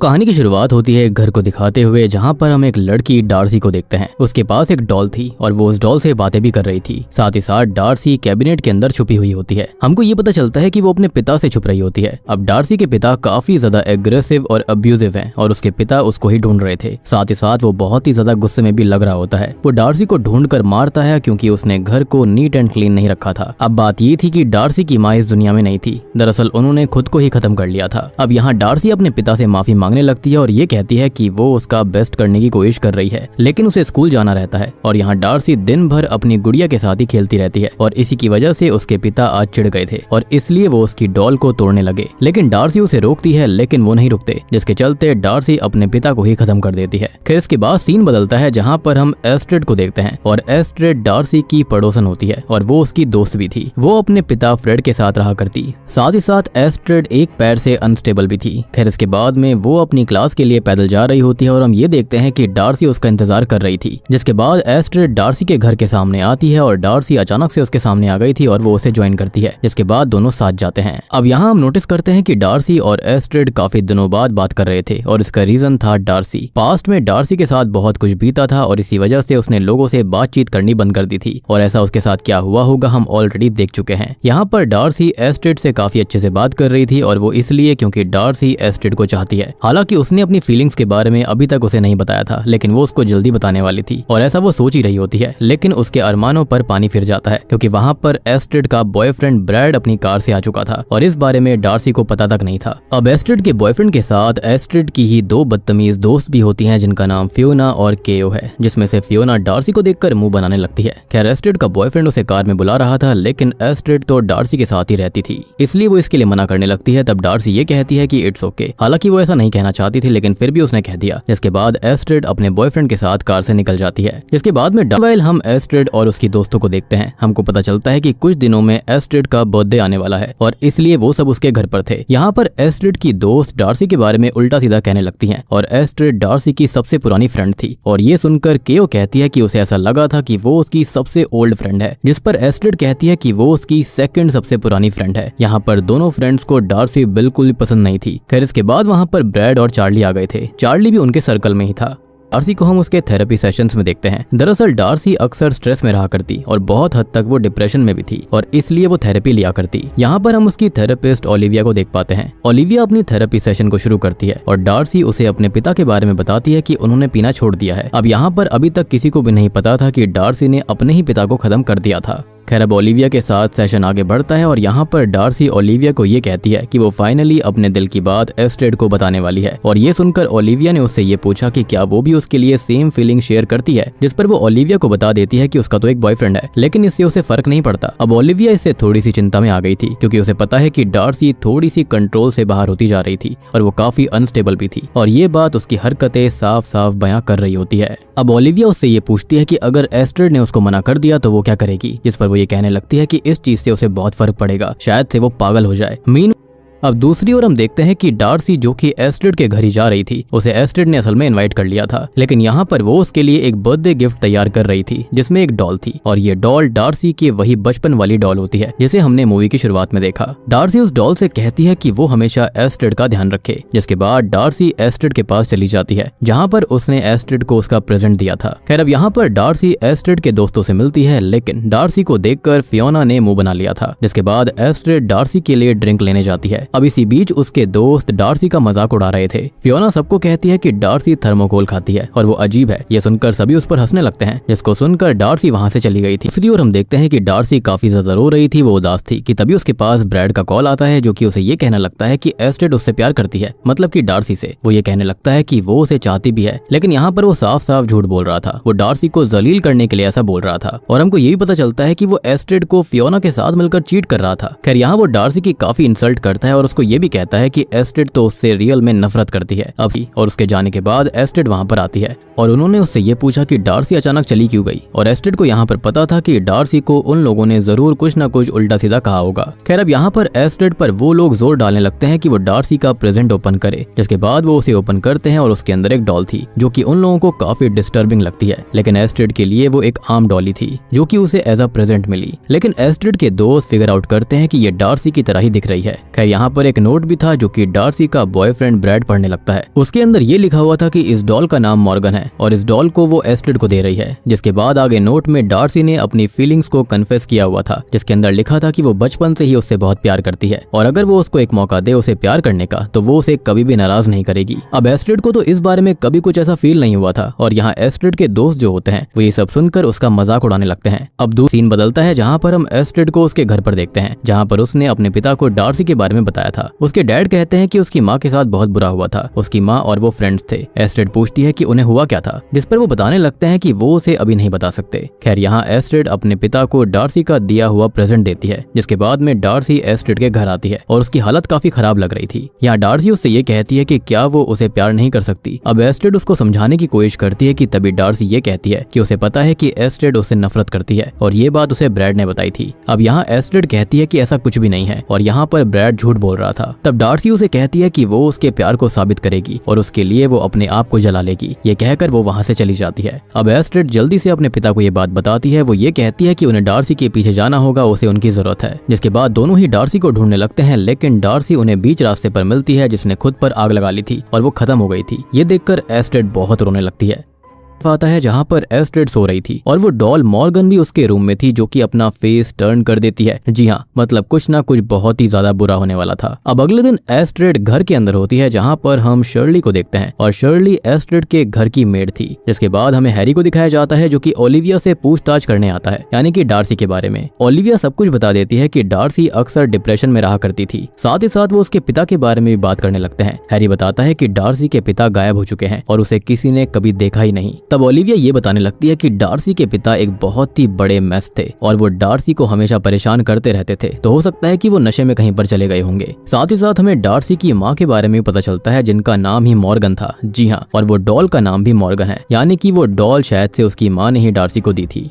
कहानी की शुरुआत होती है एक घर को दिखाते हुए जहाँ पर हम एक लड़की डार्सी को देखते हैं। उसके पास एक डॉल थी और वो उस डॉल से बातें भी कर रही थी। साथ ही साथ डार्सी कैबिनेट के अंदर छुपी हुई होती है। हमको ये पता चलता है कि वो अपने पिता से छुप रही होती है। अब डार्सी के पिता काफी ज्यादा एग्रेसिव और अब्यूजिव हैं और उसके पिता उसको ही ढूंढ रहे थे। साथ ही साथ वो बहुत ही ज्यादा गुस्से में भी लग रहा होता है। वो डार्सी को ढूंढ कर मारता है क्योंकि उसने घर को नीट एंड क्लीन नहीं रखा था। अब बात ये थी कि डार्सी की माँ इस दुनिया में नहीं थी। दरअसल उन्होंने खुद को ही खत्म कर लिया था। अब यहाँ डार्सी अपने पिता से माफी मांगने लगती है और ये कहती है कि वो उसका बेस्ट करने की कोशिश कर रही है, लेकिन उसे स्कूल जाना रहता है और यहाँ डार्सी दिन भर अपनी गुड़िया के साथ ही खेलती रहती है और इसी की वजह से उसके पिता आज चिढ़ गए थे और इसलिए वो उसकी डॉल को तोड़ने लगे। लेकिन डार्सी उसे रोकती है, लेकिन वो नहीं रुकते, जिसके चलते डार्सी अपने पिता को ही खत्म कर देती है। फिर इसके बाद सीन बदलता है जहाँ पर हम एस्ट्रिड को देखते हैं और एस्ट्रिड डार्सी की पड़ोसन होती है और वो उसकी दोस्त भी थी। वो अपने पिता फ्रेड के साथ रहा करती। साथ ही साथ एस्ट्रिड एक पैर से अनस्टेबल भी थी। खैर इसके बाद में वो अपनी क्लास के लिए पैदल जा रही होती है और हम ये देखते हैं कि डार्सी उसका इंतजार कर रही थी। जिसके बाद एस्ट्रिड डार्सी के घर के सामने आती है और डार्सी अचानक से उसके सामने आ गई थी और वो उसे ज्वाइन करती है। जिसके बाद दोनों साथ जाते हैं। अब यहाँ हम नोटिस करते हैं कि डार्सी और एस्ट्रिड काफी दिनों बाद बात कर रहे थे और इसका रीजन था डार्सी। पास्ट में डार्सी के साथ बहुत कुछ बीता था और इसी वजह से उसने लोगों से बातचीत करनी बंद कर दी थी और ऐसा उसके साथ क्या हुआ होगा हम ऑलरेडी देख चुके हैं। यहाँ पर डार्सी एस्ट्रिड से काफी अच्छे से बात कर रही थी और वो इसलिए क्योंकि डार्सी एस्ट्रिड को चाहती है। हालांकि उसने अपनी फीलिंग्स के बारे में अभी तक उसे नहीं बताया था, लेकिन वो उसको जल्दी बताने वाली थी और ऐसा वो सोच ही रही होती है। लेकिन उसके अरमानों पर पानी फिर जाता है क्योंकि वहाँ पर एस्ट्रिड का बॉयफ्रेंड ब्रैड अपनी कार से आ चुका था और इस बारे में डार्सी को पता तक नहीं था। अब एस्ट्रिड के बॉयफ्रेंड के साथ एस्ट्रिड की ही दो बदतमीज दोस्त भी होती हैं जिनका नाम फियोना और केओ है, जिसमें से फियोना डार्सी को देखकर मुंह बनाने लगती है। खैर एस्ट्रिड का बॉयफ्रेंड उसे कार में बुला रहा था, लेकिन एस्ट्रिड तो डार्सी के साथ ही रहती थी, इसलिए वो इसके लिए मना करने लगती है। तब डार्सी ये कहती है कि इट्स ओके। हालांकि वो ऐसा नहीं कहना चाहती थी, लेकिन फिर भी उसने कह दिया। जिसके बाद एस्ट्रिड अपने बॉयफ्रेंड के साथ कार से निकल जाती है। जिसके बाद में हम एस्ट्रिड और उसकी दोस्तों को देखते हैं। हमको पता चलता है कि कुछ दिनों में एस्ट्रिड का बर्थडे आने वाला है और इसलिए वो सब उसके घर पर थे। यहाँ पर एस्ट्रिड की दोस्त डार्सी के बारे में उल्टा सीधा कहने लगती हैं और एस्ट्रिड डार्सी की सबसे पुरानी फ्रेंड थी और ये सुनकर केओ कहती है कि उसे ऐसा लगा था कि वो उसकी सबसे ओल्ड फ्रेंड है, जिस पर एस्ट्रिड कहती है कि वो उसकी सेकंड सबसे पुरानी फ्रेंड है। यहाँ पर दोनों फ्रेंड्स को डार्सी बिल्कुल भी पसंद नहीं थी। खैर इसके बाद वहाँ पर ब्रैड और चार्ली आ गए थे। चार्ली भी उनके सर्कल में ही था। डार्सी को हम उसके थेरेपी सेशंस में देखते हैं। दरअसल डार्सी अक्सर स्ट्रेस में रहा करती और बहुत हद तक वो डिप्रेशन में भी थी और इसलिए वो थेरेपी लिया करती। यहाँ पर हम उसकी थेरेपिस्ट ओलिविया को देख पाते हैं। ओलिविया अपनी थेरेपी सेशन को शुरू करती है और डार्सी उसे अपने पिता के बारे में बताती है कि उन्होंने पीना छोड़ दिया है। अब यहाँ पर अभी तक किसी को भी नहीं पता था कि डार्सी ने अपने ही पिता को खत्म कर दिया था। खैर अब ओलिविया के साथ सेशन आगे बढ़ता है और यहाँ पर डार्सी ओलिविया को ये कहती है कि वो फाइनली अपने दिल की बात एस्ट्रिड को बताने वाली है और ये सुनकर ओलिविया ने उससे ये पूछा कि क्या वो भी उसके लिए सेम फीलिंग शेयर करती है, जिस पर वो ओलिविया को बता देती है कि उसका तो एक बॉयफ्रेंड है, लेकिन इससे उसे फर्क नहीं पड़ता। अब ओलिविया इससे थोड़ी सी चिंता में आ गई थी क्योंकि उसे पता है कि डार्सी थोड़ी सी कंट्रोल से बाहर होती जा रही थी और वो काफी अनस्टेबल भी थी और ये बात उसकी हरकतें साफ साफ बयां कर रही होती है। अब ओलिविया उससे ये पूछती है कि अगर एस्ट्रिड ने उसको मना कर दिया तो वो क्या करेगी, जिस पर वो ये कहने लगती है कि इस चीज से उसे बहुत फर्क पड़ेगा, शायद से वो पागल हो जाए। अब दूसरी ओर हम देखते हैं कि डार्सी जो कि एस्ट्रिड के घर ही जा रही थी, उसे एस्ट्रिड ने असल में इनवाइट कर लिया था, लेकिन यहाँ पर वो उसके लिए एक बर्थडे गिफ्ट तैयार कर रही थी जिसमें एक डॉल थी और ये डॉल डार्सी की वही बचपन वाली डॉल होती है जिसे हमने मूवी की शुरुआत में देखा। डार्सी उस डॉल से कहती है कि वो हमेशा एस्ट्रिड का ध्यान रखे। जिसके बाद डार्सी एस्ट्रिड के पास चली जाती है जहाँ पर उसने एस्ट्रिड को उसका प्रेजेंट दिया था। खैर अब यहाँ पर डार्सी एस्ट्रिड के दोस्तों से मिलती है, लेकिन डार्सी को देखकर फियोना ने मुंह बना लिया था। जिसके बाद एस्ट्रिड डार्सी के लिए ड्रिंक लेने जाती है। अब इसी बीच उसके दोस्त डार्सी का मजाक उड़ा रहे थे। फियोना सबको कहती है कि डार्सी थर्मोकोल खाती है और वो अजीब है। ये सुनकर सभी उस पर हंसने लगते हैं, जिसको सुनकर डार्सी वहाँ से चली गई थी। दूसरी ओर हम देखते हैं कि डार्सी काफी ज्यादा रो रही थी, वो उदास थी कि तभी उसके पास ब्रैड का कॉल आता है जो कि उसे ये कहना लगता है कि एस्ट्रिड उससे प्यार करती है, मतलब कि डार्सी से। वो ये कहने लगता है कि वो उसे चाहती भी है, लेकिन यहाँ पर वो साफ साफ झूठ बोल रहा था। वो डार्सी को जलील करने के लिए ऐसा बोल रहा था और हमको ये भी पता चलता है कि वो एस्ट्रिड को फियोना के साथ मिलकर चीट कर रहा था। खैर यहाँ वो डार्सी की काफी इंसल्ट करता है और उसको ये भी कहता है कि एस्ट्रिड तो उससे रियल में नफरत करती है अभी। और उसके जाने के बाद एस्ट्रिड वहां पर आती है और उन्होंने उससे ये पूछा कि डार्सी अचानक चली क्यों गई और एस्ट्रिड को यहाँ पर पता था कि डार्सी को उन लोगों ने जरूर कुछ न कुछ उल्टा सीधा कहा होगा। खैर अब यहाँ पर एस्ट्रिड पर वो लोग जोर डालने लगते हैं कि वो डार्सी का प्रेजेंट ओपन करे। जिसके बाद वो उसे ओपन करते हैं और उसके अंदर एक डॉल थी जो कि उन लोगों को काफी डिस्टर्बिंग लगती है, लेकिन एस्ट्रिड के लिए वो एक आम डॉली थी जो कि उसे एज अ प्रेजेंट मिली। लेकिन एस्ट्रिड के दोस्त फिगर आउट करते हैं कि ये डार्सी की तरह ही दिख रही है। खैर यहाँ जहाँ पर एक नोट भी था जो कि डार्सी का बॉयफ्रेंड ब्रैड पढ़ने लगता है। उसके अंदर ये लिखा हुआ था कि इस डॉल का नाम मॉर्गन है और इस डॉल को वो एस्ट्रिड को दे रही है। जिसके बाद आगे नोट में डार्सी ने अपनी फीलिंग्स को कन्फेस किया हुआ था, जिसके अंदर लिखा था कि वो बचपन से ही उससे बहुत प्यार करती है और अगर वो उसको एक मौका दे उसे प्यार करने का तो वो उसे कभी भी नाराज नहीं करेगी। अब एस्ट्रिड को तो इस बारे में कभी कुछ ऐसा फील नहीं हुआ था और यहाँ एस्ट्रिड के दोस्त जो होते हैं वो ये सब सुनकर उसका मजाक उड़ाने लगते हैं। अब दूसरा सीन बदलता है जहाँ पर हम एस्ट्रिड को उसके घर पर देखते हैं, जहाँ पर उसने अपने पिता को डार्सी के बारे में बताया था। उसके डैड कहते हैं कि उसकी माँ के साथ बहुत बुरा हुआ था, उसकी माँ और वो फ्रेंड्स थे। एस्ट्रिड पूछती है कि उन्हें हुआ क्या था, जिस पर वो बताने लगते हैं कि वो उसे अभी नहीं बता सकते। खैर यहाँ एस्ट्रिड अपने पिता को डार्सी का दिया हुआ प्रेजेंट देती है, जिसके बाद में डार्सी एस्ट्रिड के घर आती है और उसकी हालत काफी खराब लग रही थी। यहाँ डार्सी उससे ये कहती है कि क्या वो उसे प्यार नहीं कर सकती। अब एस्ट्रिड उसको समझाने की कोशिश करती है कि तभी डार्सी ये कहती है कि उसे पता है कि एस्ट्रिड उससे नफरत करती है और ये बात उसे ब्रैड ने बताई थी। अब यहाँ एस्ट्रिड कहती है कि ऐसा कुछ भी नहीं है और यहाँ पर ब्रैड झूठ बोल रहा था। तब डार्सी उसे कहती है कि वो उसके प्यार को साबित करेगी और उसके लिए वो अपने आप को जला लेगी। ये कहकर वो वहाँ से चली जाती है। अब एस्ट्रिड जल्दी से अपने पिता को ये बात बताती है। वो ये कहती है कि उन्हें डार्सी के पीछे जाना होगा, उसे उनकी जरूरत है। जिसके बाद दोनों ही डार्सी को ढूंढने लगते हैं, लेकिन डार्सी उन्हें बीच रास्ते पर मिलती है जिसने खुद पर आग लगा ली थी और वो खत्म हो गई थी। ये देखकर एस्ट्रिड बहुत रोने लगती है। आता है जहाँ पर एस्ट्रिड सो रही थी और वो डॉल मॉर्गन भी उसके रूम में थी, जो कि अपना फेस टर्न कर देती है। जी हाँ, मतलब कुछ ना कुछ बहुत ही ज्यादा बुरा होने वाला था। अब अगले दिन एस्ट्रिड घर के अंदर होती है, जहाँ पर हम शर्ली को देखते हैं और शर्ली एस्ट्रिड के घर की मेड थी। जिसके बाद हमें हैरी को दिखाया जाता है जो कि ओलिविया से पूछताछ करने आता है, यानी कि डार्सी के बारे में। ओलिविया सब कुछ बता देती है कि डार्सी अक्सर डिप्रेशन में रहा करती थी। साथ ही साथ वो उसके पिता के बारे में भी बात करने लगते हैं। हैरी बताता है कि डार्सी के पिता गायब हो चुके हैं और उसे किसी ने कभी देखा ही नहीं। तब ओलिविया ये बताने लगती है कि डार्सी के पिता एक बहुत ही बड़े मेस थे और वो डार्सी को हमेशा परेशान करते रहते थे, तो हो सकता है कि वो नशे में कहीं पर चले गए होंगे। साथ ही साथ हमें डार्सी की माँ के बारे में पता चलता है, जिनका नाम ही मॉर्गन था। जी हाँ, और वो डॉल का नाम भी मॉर्गन है, यानी कि वो डॉल शायद से उसकी माँ ने ही डार्सी को दी थी।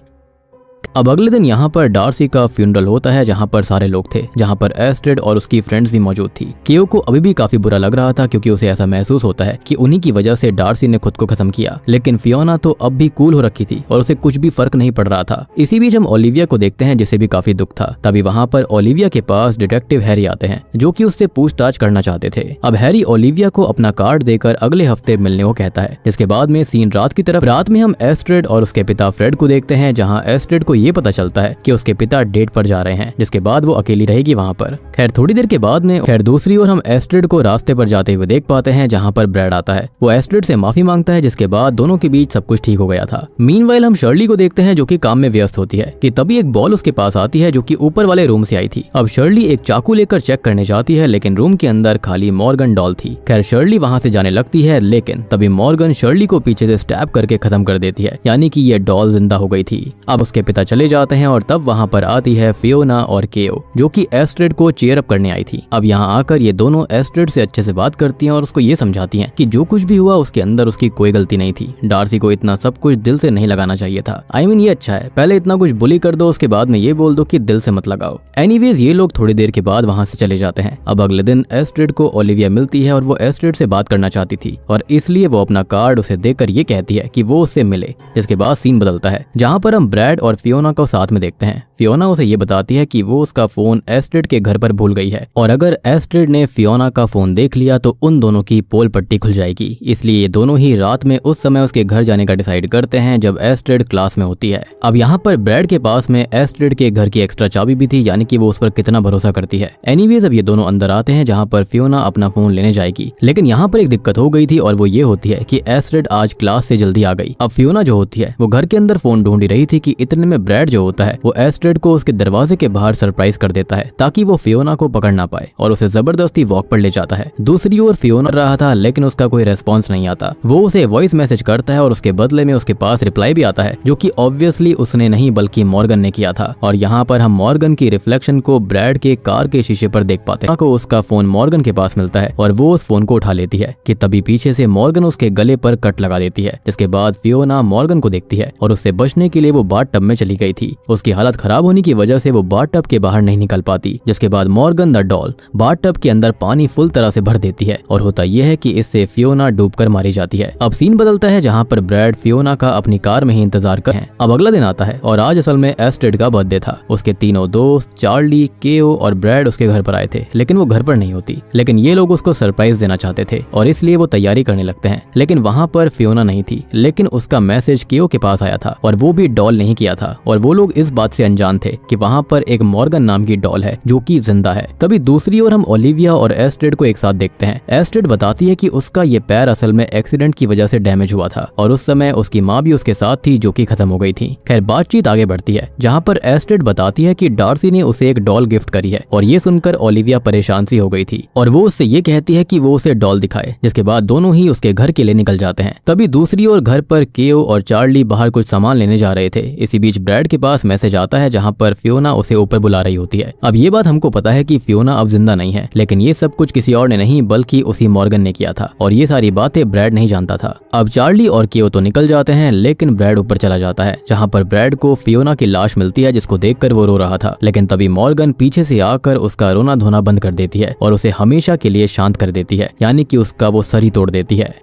अब अगले दिन यहाँ पर डार्सी का फ्यूनरल होता है, जहाँ पर सारे लोग थे, जहाँ पर एस्ट्रिड और उसकी फ्रेंड्स भी मौजूद थी। केओ को अभी भी काफी बुरा लग रहा था, क्योंकि उसे ऐसा महसूस होता है कि उन्हीं की वजह से डार्सी ने खुद को खत्म किया। लेकिन फियोना तो अब भी कूल हो रखी थी और उसे कुछ भी फर्क नहीं पड़ रहा था। इसी बीच हम ओलिविया को देखते हैं, जिसे भी काफी दुख था। तभी वहाँ पर ओलिविया के पास डिटेक्टिव हैरी आते हैं, जो कि उससे पूछताछ करना चाहते थे। अब हैरी ओलिविया को अपना कार्ड देकर अगले हफ्ते मिलने को कहता है। जिसके बाद में सीन रात की तरफ। रात में हम एस्ट्रिड और उसके पिता फ्रेड को देखते हैं, जहाँ एस्ट्रिड को ये पता चलता है कि उसके पिता डेट पर जा रहे हैं, जिसके बाद वो अकेली रहेगी वहाँ पर। खैर थोड़ी देर के बाद में दूसरी ओर हम एस्ट्रिड को रास्ते पर जाते हुए देख पाते हैं, जहाँ पर ब्रैड आता है। वो एस्ट्रिड से माफी मांगता है, जिसके बाद दोनों के बीच सब कुछ ठीक हो गया था। मीनवाइल हम शर्ली को देखते हैं, जो कि काम में व्यस्त होती है कि तभी एक बॉल उसके पास आती है, जो कि ऊपर वाले रूम से आई थी। अब शर्ली एक चाकू लेकर चेक करने जाती है, लेकिन रूम के अंदर खाली मॉर्गन डॉल थी। खैर शर्ली वहाँ से जाने लगती है, लेकिन तभी मॉर्गन शर्ली को पीछे से स्टैब करके खत्म कर देती है, यानी कि ये डॉल जिंदा हो गई थी। अब उसके पिता चले जाते हैं और तब वहाँ पर आती है फियोना और केओ, जो कि एस्ट्रिड को चीयर अप करने आई थी। अब यहाँ आकर ये दोनों एस्ट्रिड से अच्छे से बात करती हैं और उसको ये समझाती हैं कि जो कुछ भी हुआ उसके अंदर उसकी कोई गलती नहीं थी। डार्सी को इतना सब कुछ दिल से नहीं लगाना चाहिए था। I mean, ये अच्छा है, पहले इतना कुछ बुली कर दो, उसके बाद में ये बोल दो कि दिल से मत लगाओ। एनीवेज ये लोग थोड़ी देर के बाद वहाँ से चले जाते हैं। अब अगले दिन एस्ट्रिड को ओलिविया मिलती है और वो एस्ट्रिड से बात करना चाहती थी और इसलिए वो अपना कार्ड उसे देकर ये कहती है कि वो उससे मिले। जिसके बाद सीन बदलता है, जहाँ पर हम ब्रैड और फियोना को साथ में देखते हैं। फियोना उसे ये बताती है कि वो उसका फोन एस्ट्रिड के घर पर भूल गई है और अगर एस्ट्रिड ने फियोना का फोन देख लिया तो उन दोनों की पोल पट्टी खुल जाएगी। इसलिए ये दोनों ही रात में उस समय उसके घर जाने का डिसाइड करते हैं, जब एस्ट्रिड क्लास में होती है। अब यहाँ पर ब्रैड के पास में एस्ट्रिड के घर की एक्स्ट्रा चाबी भी थी, यानी कि वो उस पर कितना भरोसा करती है। एनीवेज अब ये दोनों अंदर आते हैं, जहाँ पर फियोना अपना फोन लेने जाएगी, लेकिन यहाँ पर एक दिक्कत हो गई थी और वो ये होती है कि एस्ट्रिड आज क्लास से जल्दी आ गई। अब फियोना जो होती है वो घर के अंदर फोन ढूंढ रही थी कि इतने में ब्रैड जो होता है वो एस्ट्रिड को उसके दरवाजे के बाहर सरप्राइज कर देता है, ताकि वो फियोना को पकड़ ना पाए और उसे जबरदस्ती वॉक पर ले जाता है। दूसरी ओर फियोना रहा था, लेकिन उसका कोई रेस्पॉन्स नहीं आता। वो उसे वॉइस मैसेज करता है और उसके बदले में उसके पास रिप्लाई भी आता है, जो कि ऑब्वियसली उसने नहीं बल्कि मॉर्गन ने किया था। और यहाँ पर हम मॉर्गन की रिफ्लेक्शन को ब्रैड के कार के शीशे पर देख पाते हैं। को उसका फोन मॉर्गन के पास मिलता है और वो उस फोन को उठा लेती है कि तभी पीछे से मॉर्गन उसके गले पर कट लगा देती है। जिसके बाद फियोना मॉर्गन को देखती है और उससे बचने के लिए वो बाथ टब में चली गई थी। उसकी हालत खराब खराब होने की वजह से वो बाथटब के बाहर नहीं निकल पाती, जिसके बाद मॉर्गन द डॉल बाथटब के अंदर पानी फुल तरह से भर देती है और होता यह है कि इससे फियोना डूबकर मारी जाती है। अब सीन बदलता है जहाँ पर ब्रैड फियोना का अपनी कार में ही इंतजार कर हैं। अब अगला दिन आता है और आज असल में एस्ट्रिड का बर्थडे था। उसके तीनों दोस्त चार्ली, केओ और ब्रैड उसके घर पर आए थे, लेकिन वो घर पर नहीं होती। लेकिन ये लोग उसको सरप्राइज देना चाहते थे और इसलिए वो तैयारी करने लगते हैं। लेकिन वहाँ पर फियोना नहीं थी, लेकिन उसका मैसेज केओ के पास आया था और वो भी डॉल नहीं किया था। और वो लोग इस बात से अनजान थे कि वहाँ पर एक मॉर्गन नाम की डॉल है जो कि जिंदा है। तभी दूसरी ओर हम ओलिविया और एस्ट्रिड को एक साथ देखते हैं। एस्ट्रिड बताती है कि उसका ये पैर असल में एक्सीडेंट की वजह से डैमेज हुआ था और उस समय उसकी माँ भी उसके साथ थी जो कि खत्म हो गई थी। खैर बातचीत आगे बढ़ती है जहाँ पर एस्ट्रिड बताती है कि डार्सी ने उसे एक डॉल गिफ्ट करी है और ये सुनकर ओलिविया परेशान सी हो गई थी और वो उससे ये कहती है कि वो उसे डॉल दिखाए, जिसके बाद दोनों ही उसके घर के लिए निकल जाते हैं। तभी दूसरी ओर घर पर केओ और चार्ली बाहर कुछ सामान लेने जा रहे थे। इसी बीच ब्रैड के पास मैसेज आता है जहाँ पर फियोना उसे ऊपर बुला रही होती है। अब ये बात हमको पता है कि फियोना अब जिंदा नहीं है, लेकिन ये सब कुछ किसी और ने नहीं बल्कि उसी मॉर्गन ने किया था और ये सारी बातें ब्रैड नहीं जानता था। अब चार्ली और केओ तो निकल जाते हैं, लेकिन ब्रैड ऊपर चला जाता है जहाँ पर ब्रैड को फियोना की लाश मिलती है जिसको देखकर वो रो रहा था। लेकिन तभी मॉर्गन पीछे से आकर उसका रोना धोना बंद कर देती है और उसे हमेशा के लिए शांत कर देती है, यानी कि उसका वो सर ही तोड़ देती है।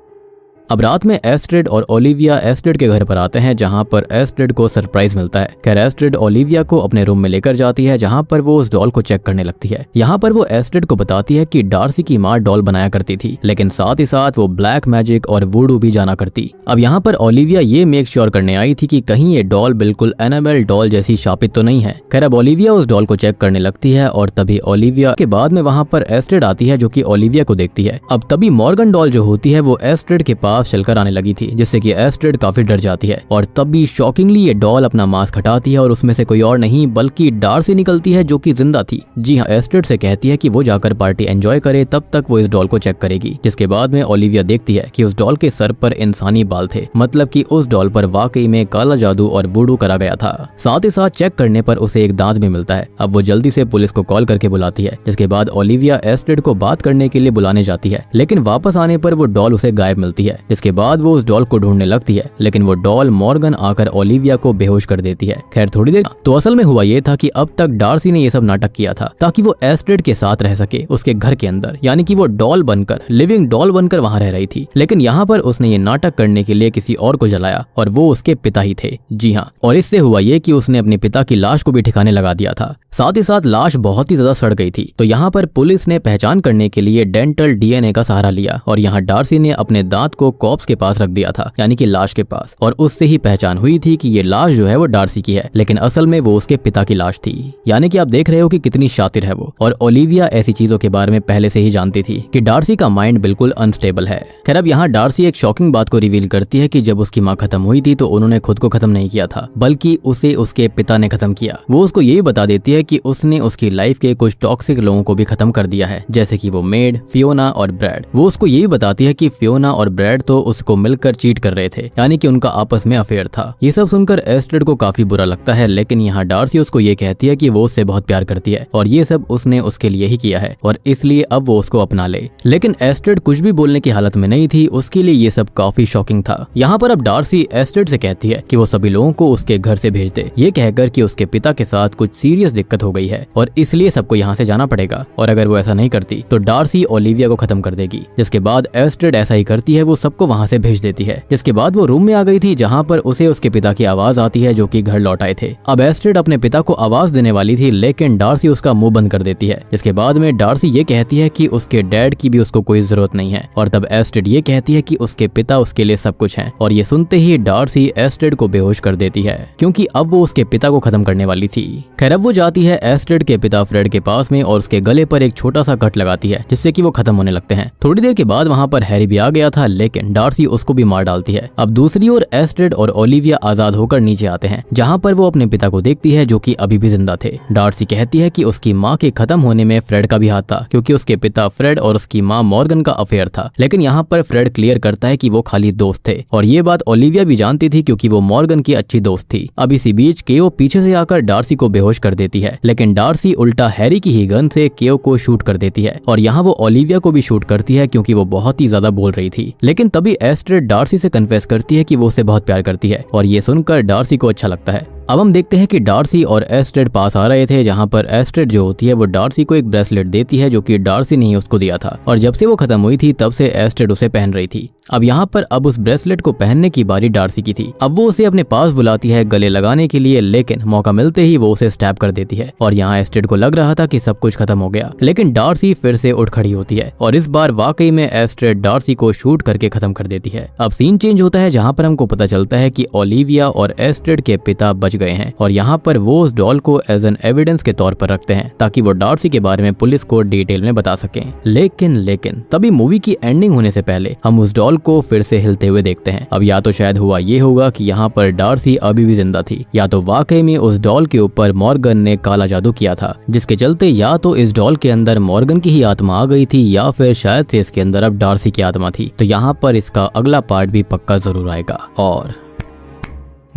अब रात में एस्ट्रिड और ओलिविया एस्ट्रिड के घर पर आते हैं जहां पर एस्ट्रिड को सरप्राइज मिलता है। खैर एस्ट्रिड ओलिविया को अपने रूम में लेकर जाती है जहां पर वो उस डॉल को चेक करने लगती है। यहाँ पर वो एस्ट्रिड को बताती है कि डार्सी की माँ डॉल बनाया करती थी, लेकिन साथ ही साथ वो ब्लैक मैजिक और वुडू भी जाना करती। अब यहाँ पर ओलिविया ये मेक श्योर करने आई थी कि कहीं ये डॉल बिल्कुल एनाबेल डॉल जैसी शापित तो नहीं है। खैर अब ओलिविया उस डॉल को चेक करने लगती है और तभी ओलिविया के बाद में वहाँ पर एस्ट्रिड आती है जो कि ओलिविया को देखती है। अब तभी मॉर्गन डॉल जो होती है वो एस्ट्रिड के पास चलकर आने लगी थी, जिससे कि एस्ट्रिड काफी डर जाती है और तभी शॉकिंगली ये डॉल अपना मास्क हटाती है और उसमें से कोई और नहीं बल्कि डार्सी निकलती है जो कि जिंदा थी। जी हाँ, एस्ट्रिड से कहती है कि वो जाकर पार्टी एंजॉय करे, तब तक वो इस डॉल को चेक करेगी। जिसके बाद में ओलिविया देखती है कि उस डॉल के सर पर इंसानी बाल थे, मतलब कि उस डॉल पर वाकई में काला जादू और वुडू करा गया था। साथ ही साथ चेक करने पर उसे एक दांत भी मिलता है। अब वो जल्दी से पुलिस को कॉल करके बुलाती है, जिसके बाद ओलिविया एस्ट्रिड को बात करने के लिए बुलाने जाती है, लेकिन वापस आने पर वो डॉल उसे गायब मिलती है। जिसके बाद वो उस डॉल को ढूंढने लगती है, लेकिन वो डॉल मॉर्गन आकर ओलिविया को बेहोश कर देती है। खैर थोड़ी देर तो असल में हुआ ये था कि अब तक डार्सी ने ये सब नाटक किया था ताकि वो एस्ट्रिड के साथ रह सके उसके घर के अंदर, यानी कि वो डॉल बनकर, लिविंग डॉल बनकर वहां रह रही थी। लेकिन यहाँ पर उसने ये नाटक करने के लिए किसी और को जलाया और वो उसके पिता ही थे। जी हाँ, और इससे हुआ ये कि उसने अपने पिता की लाश को भी ठिकाने लगा दिया था। साथ ही साथ लाश बहुत ही ज्यादा सड़ गई थी। तो यहाँ पर पुलिस ने पहचान करने के लिए डेंटल डीएनए का सहारा लिया और यहाँ डार्सी ने अपने दांत को कॉप्स के पास रख दिया था, यानी कि लाश के पास, और उससे ही पहचान हुई थी कि ये लाश जो है वो डार्सी की है, लेकिन असल में वो उसके पिता की लाश थी। यानी कि आप देख रहे हो कि कितनी शातिर है वो। और ओलिविया ऐसी चीजों के बारे में पहले से ही जानती थी कि डार्सी का माइंड बिल्कुल अनस्टेबल है। खैर अब यहाँ डार्सी एक शॉकिंग बात को रिवील करती है कि जब उसकी माँ खत्म हुई थी तो उन्होंने खुद को खत्म नहीं किया था, बल्कि उसे उसके पिता ने खत्म किया। वो उसको ये बता देती है कि उसने उसकी लाइफ के कुछ टॉक्सिक लोगों को भी खत्म कर दिया है, जैसे कि वो मेड, फियोना और ब्रैड। वो उसको यही बताती है कि फियोना और ब्रैड तो उसको मिलकर चीट कर रहे थे, यानी कि उनका आपस में अफेयर था। ये सब सुनकर एस्ट्रिड को काफी बुरा लगता है, लेकिन यहाँ डार्सी उसको ये कहती है कि वो उससे बहुत प्यार करती है और ये सब उसने उसके लिए ही किया है और इसलिए अब वो उसको अपना ले। लेकिन एस्ट्रिड कुछ भी बोलने की हालत में नहीं थी, उसके लिए ये सब काफी शॉकिंग था। यहाँ पर अब डार्सी एस्ट्रिड से कहती है कि वो सभी लोगों को उसके घर से भेज दे, ये कहकर कि उसके पिता के साथ कुछ सीरियस दिक्कत हो गई है और इसलिए सबको यहाँ से जाना पड़ेगा, और अगर वो ऐसा नहीं करती तो डार्सी ओलिविया को खत्म कर देगी। जिसके बाद एस्ट्रिड ऐसा ही करती है, वो सबको वहाँ से भेज देती है। जिसके बाद वो रूम में आ गई थी जहाँ पर उसे उसके पिता की आवाज आती है जो कि घर लौट आए थे। अब एस्ट्रिड अपने पिता को आवाज देने वाली थी, लेकिन डार्सी उसका मुंह बंद कर देती है। जिसके बाद में डार्सी ये कहती है कि उसके डैड की भी उसको कोई जरूरत नहीं है, और तब एस्ट्रिड ये कहती है कि उसके पिता उसके लिए सब कुछ है। और ये सुनते ही डार्सी एस्ट्रिड को बेहोश कर देती है, क्योंकि अब वो उसके पिता को खत्म करने वाली थी। खैर अब वो जाती है एस्ट्रिड के पिता फ्रेड के पास में और उसके गले पर एक छोटा सा कट लगाती है, जिससे कि वो खत्म होने लगते हैं। थोड़ी देर के बाद वहाँ पर हैरी भी आ गया था, लेकिन डार्सी उसको भी मार डालती है। अब दूसरी ओर एस्ट्रिड और ओलिविया आजाद होकर नीचे आते हैं, जहाँ पर वो अपने पिता को देखती है जो कि अभी भी जिंदा थे। डार्सी कहती है कि उसकी माँ के खत्म होने में फ्रेड का भी हाथ था, क्योंकि उसके पिता फ्रेड और उसकी माँ मॉर्गन का अफेयर था। लेकिन यहाँ पर फ्रेड क्लियर करता है कि वो खाली दोस्त थे, और ये बात ओलिविया भी जानती थी क्योंकि वो मॉर्गन की अच्छी दोस्त थी। अब इसी बीच केओ पीछे से आकर डार्सी को बेहोश कर देती है, लेकिन डार्सी उल्टा हैरी की ही गन से केओ को शूट कर देती है, और यहाँ वो ओलिविया को भी शूट करती है क्योंकि वो बहुत ही ज्यादा बोल रही थी। लेकिन तभी एस्ट्रिड डार्सी से कन्फेस करती है कि वो उसे बहुत प्यार करती है, और ये सुनकर डार्सी को अच्छा लगता है। अब हम देखते हैं कि डार्सी और एस्ट्रेड पास आ रहे थे, जहाँ पर एस्ट्रेड जो होती है वो डार्सी को एक ब्रेसलेट देती है जो कि डार्सी ने ही उसको दिया था, और जब से वो खत्म हुई थी तब से एस्ट्रेड उसे पहन रही थी। अब यहाँ पर अब उस ब्रेसलेट को पहनने की बारी डार्सी की थी। अब वो उसे अपने पास बुलाती है गले लगाने के लिए, लेकिन मौका मिलते ही वो उसे स्टैब कर देती है। और यहाँ एस्ट्रेड को लग रहा था कि सब कुछ खत्म हो गया, लेकिन डार्सी फिर से उठ खड़ी होती है और इस बार वाकई में एस्ट्रेड डार्सी को शूट करके खत्म कर देती है। अब सीन चेंज होता है, जहाँ पर हमको पता चलता है कि ओलिविया और एस्ट्रेड के पिता बच गए हैं, और यहाँ पर वो उस डॉल को एज एन एविडेंस के तौर पर रखते हैं ताकि वो डार्सी के बारे में पुलिस को डिटेल में बता सकें। लेकिन तभी मूवी की एंडिंग होने से पहले हम उस डॉल को फिर से हिलते हुए देखते हैं। अब या तो शायद हुआ ये होगा कि यहाँ पर डार्सी अभी भी जिंदा थी, या तो वाकई में उस डॉल के ऊपर मॉर्गन ने काला जादू किया था, जिसके चलते या तो इस डॉल के अंदर मॉर्गन की ही आत्मा आ गई थी, या फिर शायद से इसके अंदर अब डार्सी की आत्मा थी। तो यहाँ पर इसका अगला पार्ट भी पक्का जरूर आएगा। और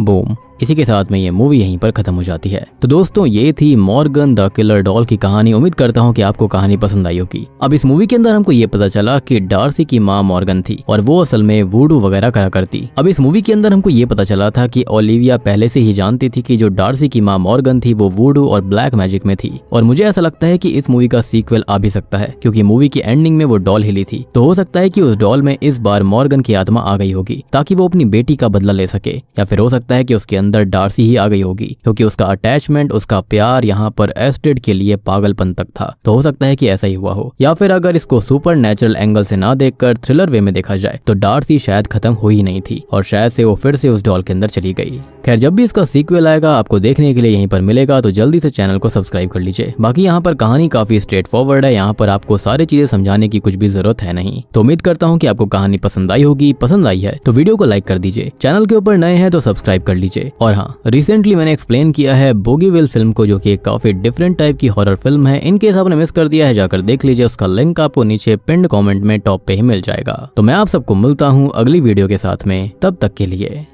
बूम, इसी के साथ में ये मूवी यहीं पर खत्म हो जाती है। तो दोस्तों, ये थी मॉर्गन द किलर डॉल की कहानी। उम्मीद करता हूँ कि आपको कहानी पसंद आई होगी। अब इस मूवी के अंदर हमको ये पता चला कि डार्सी की माँ मॉर्गन थी और वो असल में वूडू वगैरह करा करती। अब इस मूवी के अंदर हमको ये पता चला था कि ओलिविया पहले से ही जानती थी कि जो डार्सी की माँ मॉर्गन थी वो वूडू और ब्लैक मैजिक में थी। और मुझे ऐसा लगता है कि इस मूवी का सीक्वल आ भी सकता है, क्योंकि मूवी की एंडिंग में वो डॉल हिली थी। तो हो सकता है कि उस डॉल में इस बार मॉर्गन की आत्मा आ गई होगी ताकि वो अपनी बेटी का बदला ले सके, या फिर हो सकता है कि उसके अंदर डार्सी ही गई होगी, क्योंकि उसका अटैचमेंट, उसका प्यार यहाँ पर एस्ट्रेड के लिए पागलपन तक था। तो हो सकता है कि ऐसा ही हुआ हो, या फिर अगर इसको सुपरनैचुरल एंगल से ना देखकर थ्रिलर वे में देखा जाए तो डार्सी शायद खत्म हुई ही नहीं थी और शायद से वो फिर से उस डॉल के अंदर चली गई। खैर, जब भी इसका सीक्वल आएगा आपको देखने के लिए यहीं पर मिलेगा, तो जल्दी से चैनल को सब्सक्राइब कर लीजिए। बाकी यहाँ पर कहानी काफी स्ट्रेट फॉरवर्ड है, यहाँ पर आपको सारी चीजें समझाने की कुछ भी जरूरत है नहीं। तो उम्मीद करता हूँ कि आपको कहानी पसंद आई होगी। पसंद आई है तो वीडियो को लाइक कर दीजिए, चैनल के ऊपर नए हैं तो सब्सक्राइब कर लीजिए। और हाँ, रिसेंटली मैंने एक्सप्लेन किया है बोगीविल फिल्म को, जो कि एक काफी डिफरेंट टाइप की हॉरर फिल्म है। इन केस आपने मिस कर दिया है, जाकर देख लीजिए, उसका लिंक आपको नीचे पिन्ड कमेंट में टॉप पे ही मिल जाएगा। तो मैं आप सबको मिलता हूँ अगली वीडियो के साथ में, तब तक के लिए